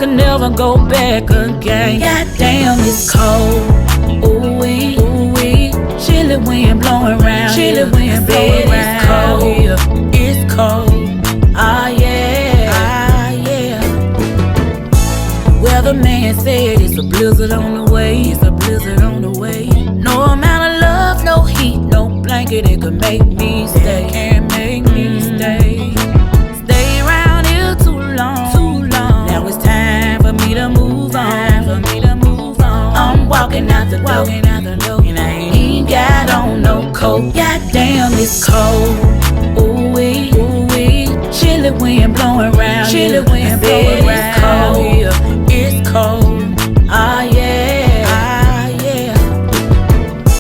could never go back again. Goddamn, it's cold. Ooh-wee, ooh-wee. Chilly wind blowing around. Chilly wind blowing around. It's cold here. It's cold. Ah, yeah. Ah, yeah. Well, the man said it's a blizzard on the way. It's a blizzard on the way. No amount of love, no heat, no blanket that could make me stay. Can't make me stay. Stay around here too long. Too long. Now it's time for me to move on. For me to move on. I'm walking out the door. And I ain't got on no coat. Goddamn, it's cold. Ooh-wee, ooh-wee. Chilly wind blowing around. Chilly wind blowing around.